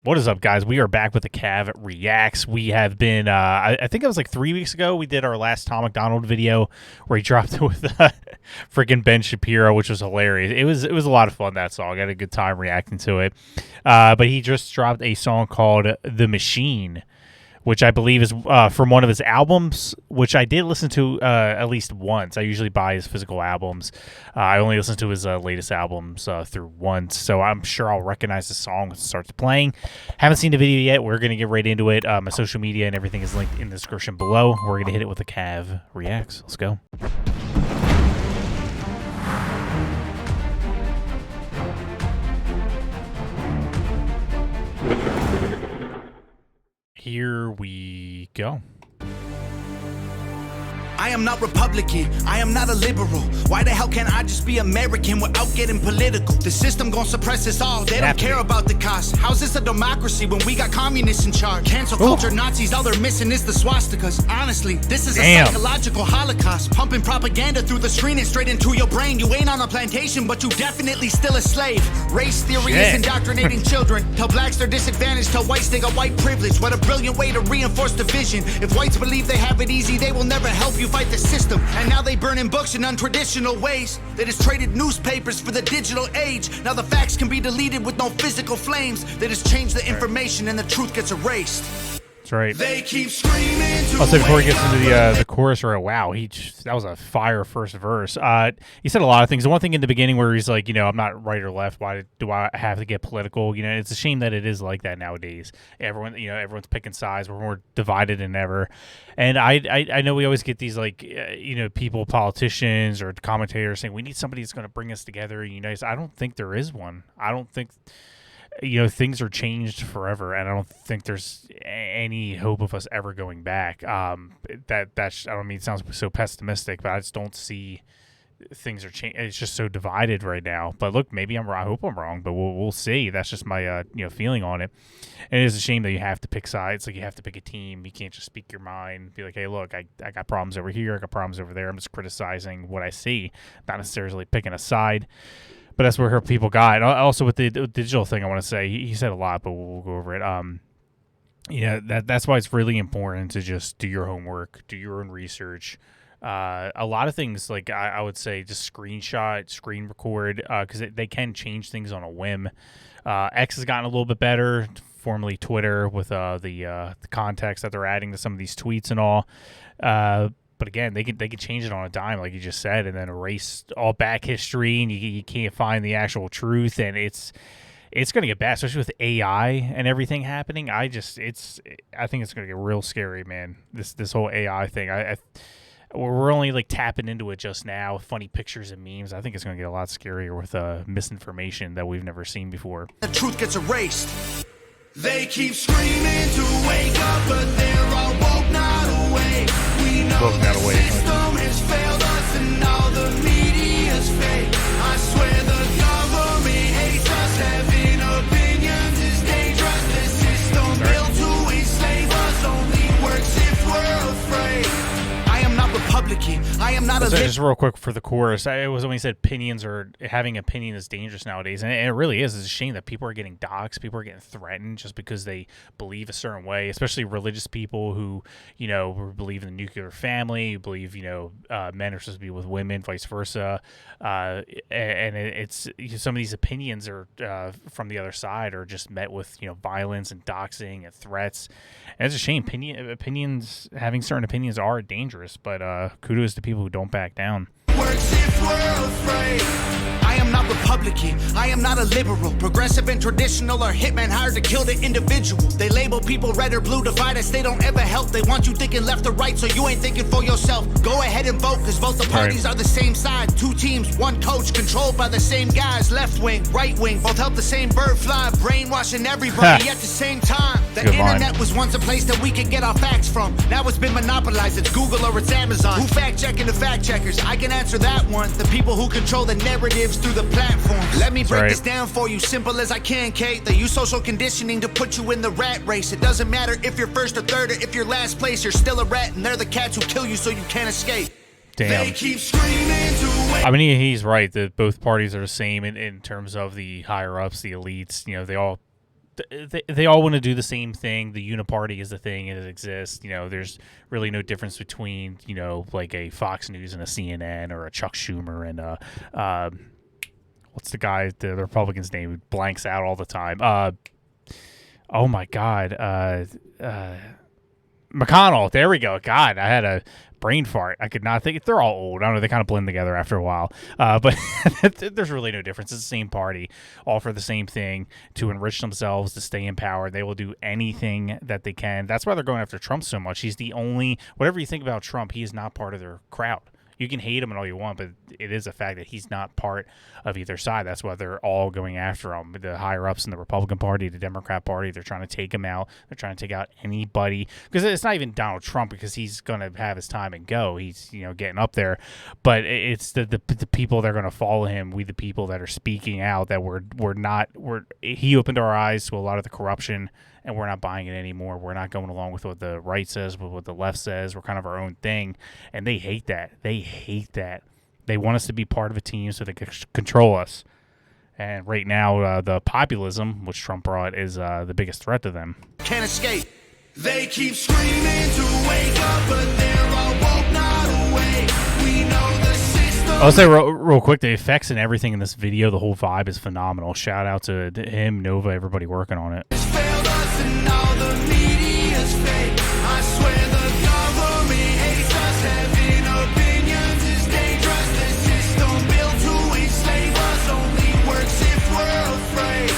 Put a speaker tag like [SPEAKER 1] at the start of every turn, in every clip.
[SPEAKER 1] What is up, guys? We are back with the Cav Reacts. We have been, I think it was like 3 weeks ago, we did our last Tom MacDonald video where he dropped it with freaking Ben Shapiro, which was hilarious. It was a lot of fun, that song. I had a good time reacting to it. But he just dropped a song called The Machine, which I believe is from one of his albums, which I did listen to at least once. I usually buy his physical albums. I only listened to his latest albums through once, so I'm sure I'll recognize the song when it starts playing. Haven't seen the video yet. We're going to get right into it. My social media and everything is linked in the description below. We're going to hit it with the Cav Reacts. Let's go. Here we go.
[SPEAKER 2] I am not Republican, I am not a liberal. Why the hell can't I just be American without getting political? The system gon' suppress us all, they don't care about the cost. How's this a democracy when we got communists in charge? Cancel culture, Nazis, all they're missing is the swastikas. Honestly, this is a psychological holocaust. Pumping propaganda through the screen and straight into your brain. You ain't on a plantation, but you definitely still a slave. Race theory is indoctrinating children. Tell blacks they're disadvantaged, tell whites they got white privilege. What a brilliant way to reinforce division. If whites believe they have it easy, they will never help you fight the system. And now they burning books in untraditional ways. They just traded newspapers for the digital age. Now the facts can be deleted with no physical flames. They just change the information and the truth gets erased.
[SPEAKER 1] That's right.
[SPEAKER 2] They keep screaming.
[SPEAKER 1] Also, before he gets into the chorus, right? Wow, that was a fire first verse. He said a lot of things. The one thing in the beginning where he's like, I'm not right or left. Why do I have to get political? It's a shame that it is like that nowadays. Everyone's picking sides. We're more divided than ever. And I know we always get these people, politicians or commentators saying we need somebody that's going to bring us together and unite us. I don't think there is one. I don't think. Things are changed forever, and I don't think there's any hope of us ever going back. I don't mean it sounds so pessimistic, but I just don't see things are changing. It's just so divided right now. But look, maybe I'm wrong. I hope I'm wrong, but we'll see. That's just my feeling on it. And it is a shame that you have to pick sides. Like you have to pick a team. You can't just speak your mind. Be like, hey, look, I got problems over here. I got problems over there. I'm just criticizing what I see, not necessarily picking a side. But that's where her people got. And also with the digital thing, I want to say he said a lot, but we'll go over it. That's why it's really important to just do your homework, do your own research. A lot of things, like I would say, just screen record, because they can change things on a whim. X has gotten a little bit better, formerly Twitter, with the context that they're adding to some of these tweets and all. But again, they can change it on a dime, like you just said, and then erase all back history, and you can't find the actual truth, and it's going to get bad, especially with AI and everything happening. I think it's going to get real scary, man. This whole AI thing. We're only like tapping into it just now, funny pictures and memes. I think it's going to get a lot scarier with misinformation that we've never seen before.
[SPEAKER 2] The truth gets erased. They keep screaming to wake up, but they're all woke, not awake. We know the system has failed us and all the media's fake. I swear the government hates us. Having opinions is dangerous. The system built to enslave us only works if we're afraid. I am not Republican. I am not
[SPEAKER 1] just real quick for the chorus. It was when he said having opinion is dangerous nowadays, and it really is. It's a shame that people are getting doxxed, people are getting threatened just because they believe a certain way, especially religious people who believe in the nuclear family, who believe men are supposed to be with women, vice versa, and it's some of these opinions are from the other side are just met with violence and doxing and threats, and it's a shame. Having certain opinions are dangerous, but kudos to people who don't back down.
[SPEAKER 2] Works if we're afraid. I am not Republican, I am not a liberal. Progressive and traditional are hitmen hired to kill the individual. They label people red or blue, divide us, they don't ever help. They want you thinking left or right, so you ain't thinking for yourself. Go ahead and vote, cause both the parties are the same side. Two teams, one coach, controlled by the same guys. Left wing, right wing, both help the same bird fly. Brainwashing everybody at the same time. The internet was once a place that we could get our facts from. Now it's been monopolized, it's Google or it's Amazon. Who fact checking the fact checkers? I can answer that one. The people who control the narratives through the platforms. Let me break this down for you, simple as I can, Kate. They use social conditioning to put you in the rat race. It doesn't matter if you're first or third or if you're last place. You're still a rat, and they're the cats who kill you so you can't escape.
[SPEAKER 1] Damn.
[SPEAKER 2] They keep screaming to wake.
[SPEAKER 1] I mean, he's right that both parties are the same in terms of the higher ups, the elites. They all they all want to do the same thing. The uniparty is the thing, and it exists. There's really no difference between like a Fox News and a CNN, or a Chuck Schumer and a what's the guy, the Republican's name, who blanks out all the time. Oh my God, McConnell. There we go. God, I had a brain fart. I could not think. They're all old. I don't know. They kind of blend together after a while. But there's really no difference. It's the same party, all for the same thing, to enrich themselves, to stay in power. They will do anything that they can. That's why they're going after Trump so much. He's the only, whatever you think about Trump, he is not part of their crowd. You can hate him and all you want, but it is a fact that he's not part of either side. That's why they're all going after him. The higher-ups in the Republican Party, the Democrat Party, they're trying to take him out. They're trying to take out anybody. Because it's not even Donald Trump, because he's going to have his time and go. He's getting up there. But it's the people that are going to follow him, the people that are speaking out, that he opened our eyes to a lot of the corruption, and we're not buying it anymore. We're not going along with what the right says, with what the left says. We're kind of our own thing, and they hate that. They hate that. They want us to be part of a team so they can control us. And right now, the populism, which Trump brought, is the biggest threat to them.
[SPEAKER 2] Can't escape. They keep screaming to wake up, but they're all woke, not awake. We know the system.
[SPEAKER 1] I'll say real quick, the effects and everything in this video, the whole vibe is phenomenal. Shout out to him, Nova, everybody working on it.
[SPEAKER 2] Failed us and all the media's fake. I swear the government hates us. Having opinions is dangerous. The system built to enslave us only works if we're afraid.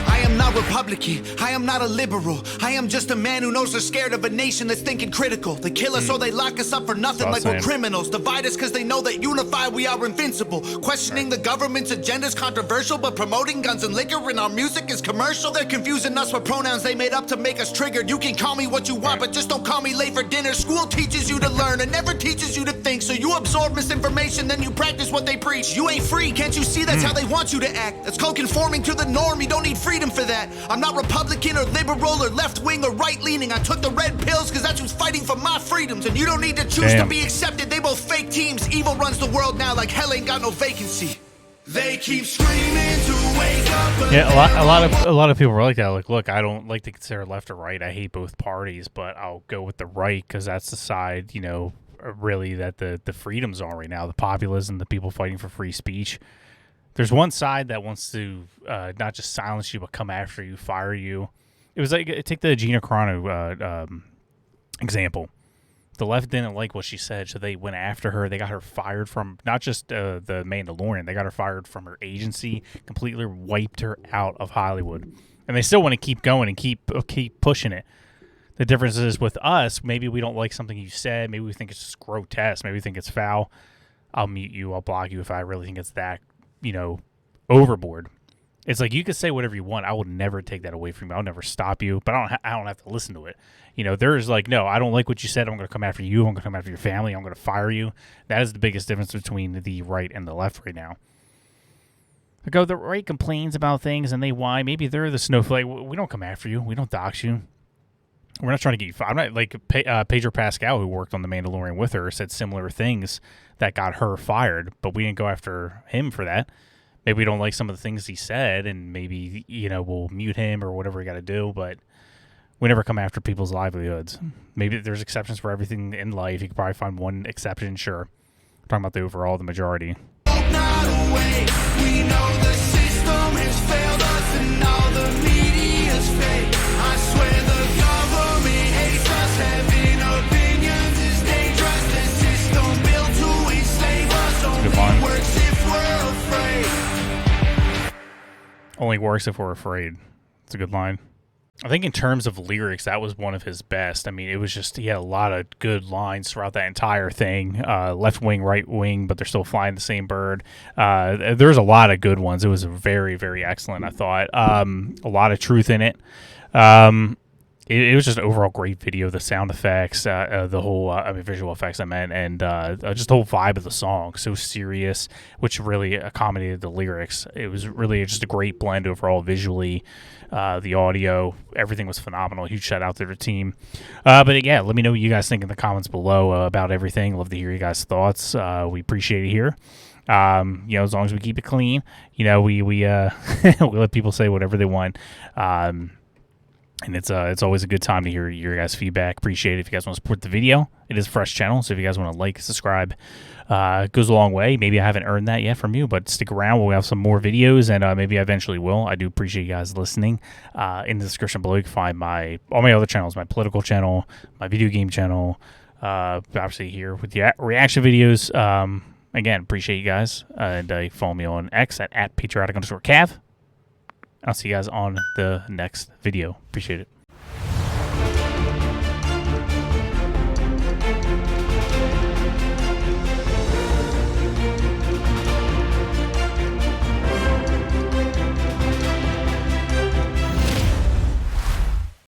[SPEAKER 2] I am not Republican, I am not a liberal. I am just a man who knows they're scared of a nation that's thinking critical. They kill us or they lock us up for nothing, like we're criminals. Divide us because they know that unified we are invincible. Questioning the government's agenda is controversial, but promoting guns and liquor in our music is commercial. They're confusing us with pronouns they made up to make us triggered. You can call me what you want, but just don't call me late for dinner. School teaches you to learn and never teaches you to think. So you absorb misinformation, then you practice what they preach. You ain't free, can't you see that's how they want you to act? That's called conforming to the norm. You don't need freedom for that. I'm not Republican or liberal or left-wing or right-leaning. I took the red pills because that's who's fighting for my freedoms. And you don't need to choose to be accepted. They both fake teams. Evil runs the world now like hell ain't got no vacancy. They keep screaming to wake up.
[SPEAKER 1] Yeah, a lot of people are like that. Like, look, I don't like to consider left or right. I hate both parties, but I'll go with the right because that's the side, really that the freedoms are right now. The populism, the people fighting for free speech. There's one side that wants to not just silence you, but come after you, fire you. It was like, take the Gina Carano example. The left didn't like what she said, so they went after her. They got her fired from not just the Mandalorian. They got her fired from her agency, completely wiped her out of Hollywood. And they still want to keep going and keep pushing it. The difference is with us, maybe we don't like something you said. Maybe we think it's just grotesque. Maybe we think it's foul. I'll mute you. I'll block you if I really think it's that overboard. It's like you can say whatever you want. I will never take that away from you. I'll never stop you, but I don't have to listen to it. There's like, no, I don't like what you said. I'm going to come after you. I'm going to come after your family. I'm going to fire you. That is the biggest difference between the right and the left right now. The right complains about things and they whine. Maybe they're the snowflake. We don't come after you. We don't dox you. We're not trying to get you fired. I'm not like Pedro Pascal, who worked on The Mandalorian with her, said similar things that got her fired, but we didn't go after him for that. Maybe we don't like some of the things he said, and maybe, we'll mute him or whatever we got to do, but we never come after people's livelihoods. Maybe there's exceptions for everything in life. You could probably find one exception, sure. I'm talking about the overall, the majority.
[SPEAKER 2] Not away. We know the system has failed us and all the media's fake. I swear the government hates us. Having opinions is dangerous. The system built to enslave us. Only works if we're afraid.
[SPEAKER 1] Only works if we're afraid. It's a good line. I think in terms of lyrics, that was one of his best. I mean, it was just, he had a lot of good lines throughout that entire thing. Left wing, right wing, but they're still flying the same bird. There's a lot of good ones. It was very, very excellent, I thought. A lot of truth in it. It was just an overall great video. The sound effects, the whole, visual effects I meant, and just the whole vibe of the song. So serious, which really accommodated the lyrics. It was really just a great blend overall visually. The audio, everything was phenomenal. Huge shout out to the team. But yeah, let me know what you guys think in the comments below about everything. Love to hear you guys' thoughts. We appreciate it here. As long as we keep it clean, we we let people say whatever they want. And it's always a good time to hear your guys' feedback. Appreciate it. If you guys want to support the video, it is a fresh channel, so if you guys want to like, subscribe, it goes a long way. Maybe I haven't earned that yet from you, but stick around. We'll have some more videos, and maybe I eventually will. I do appreciate you guys listening. In the description below, you can find all my other channels, my political channel, my video game channel, obviously here with the reaction videos. Again, appreciate you guys, and follow me on X at patriotic_cav. I'll see you guys on the next video. Appreciate it.